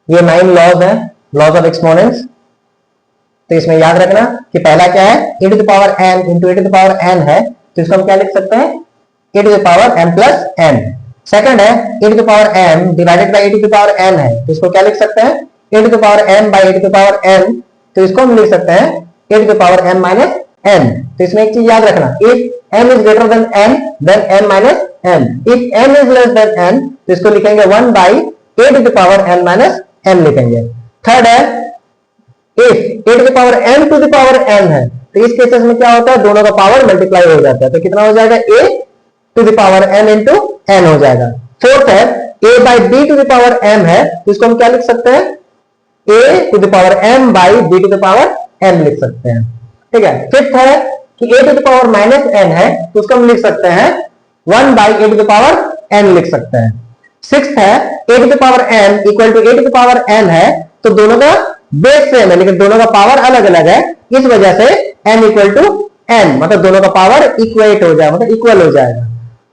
ये 9 लॉज है, laws of exponents. तो इसमें याद रखना कि पहला क्या है, e to the power n into e to the power n है, तो इसको हम क्या लिख सकते हैं, e to the power m plus n। Second है e to the power m divided by e to the power n है, तो इसको क्या लिख सकते हैं, e to the power m by e to the power n, तो इसको हम लिख सकते हैं e to the power m minus n। तो इसमें एक चीज याद रखना, if m is greater than n then m minus n, if m is less than n तो इसको लिखेंगे 1 by e to the power n minus n लिखेंगे। थर्ड है if e to the power m to the power n है, तो इस cases में क्या होता है, दोनों का पावर मल्टीप्लाई हो जाता है, तो कितना हो जाएगा, a to the power m into n हो जाएगा। फोर्थ है a by b to the power m है, तो इसको हम क्या लिख सकते हैं, a to the power m by b to the power m लिख सकते हैं। ठीक है। फिफ्थ है कि a to the power minus n है, तो उसको हम लिख सकते हैं 1 by a to the power n लिख सकते हैं। सिक्स्थ है a to the power m equal to a to the power n है, तो दोनों का बेस सेम है लेकिन दोनों का पावर अलग अलग है, इस वजह से m इक्वल टू n, मतलब दोनों का पावर इक्वेट हो जाएगा, मतलब इक्वल हो जाएगा।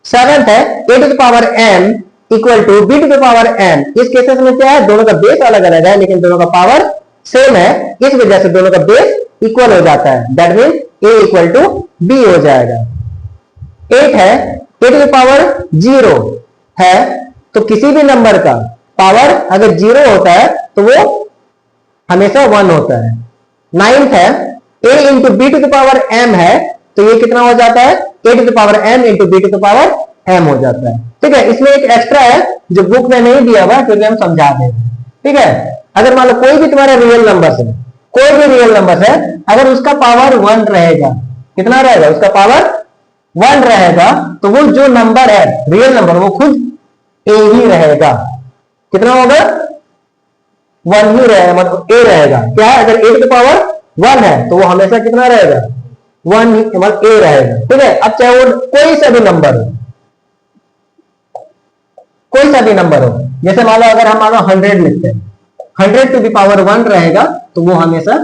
सेवेंथ है a to the power m equal to b to the power n, इस केसेस में क्या है, दोनों का बेस अलग अलग है लेकिन दोनों का पावर सेम है, इस वजह से दोनों का बेस इक्वल हो जाता है, that mean a equal to b हो जाएगा। 8 है a टू द पावर 0 है, तो किसी भी नंबर का पावर अगर 0 होता है तो वो हमेशा 1 होता है। 9th है a into B to the power m है, तो ये कितना हो जाता है, a to the power m into B to the power m हो जाता है। ठीक है। इसमें एक एक्स्ट्रा है जो बुक में नहीं दिया हुआ क्योंकि हम समझा देंगे। ठीक है। अगर मान लो कोई भी तुम्हारा रियल नंबर है, कोई भी रियल नंबर है, अगर उसका पावर 1 रहेगा, कितना रहेगा, उसका पावर 1 रहेगा, तो वो जो नंबर है रियल नंबर वो खुद a ही रहेगा। कितना होगा, 1 ही रहेगा, मतलब a रहेगा। क्या है, अगर a टू द पावर 1 है तो वो हमेशा कितना रहेगा, 1 ही, मतलब a रहेगा। ठीक है। अब चाहे वो कोई सा भी नंबर हो, कोई सा भी नंबर हो, जैसे मान लो अगर हम मान लो 100 लिखते हैं, 100 टू द पावर 1 रहेगा तो वो हमेशा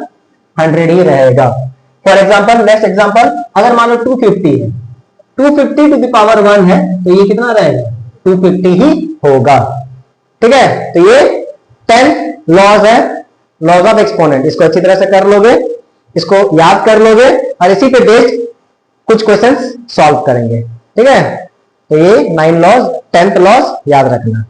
100 ही रहेगा। फॉर एग्जांपल, नेक्स्ट एग्जांपल, अगर मान लो 250 है, 250 टू द पावर 1 है, तो ये कितना रहेगा, 250 ही होगा। ठीक है। तो ये 10 लॉज है, लॉज ऑफ एक्सपोनेंट। इसको अच्छी तरह से कर लोगे, इसको याद कर लोगे और इसी पे बेस्ड कुछ क्वेश्चंस सॉल्व करेंगे। ठीक है। तो ये 9 लॉज, 10th लॉज याद रखना।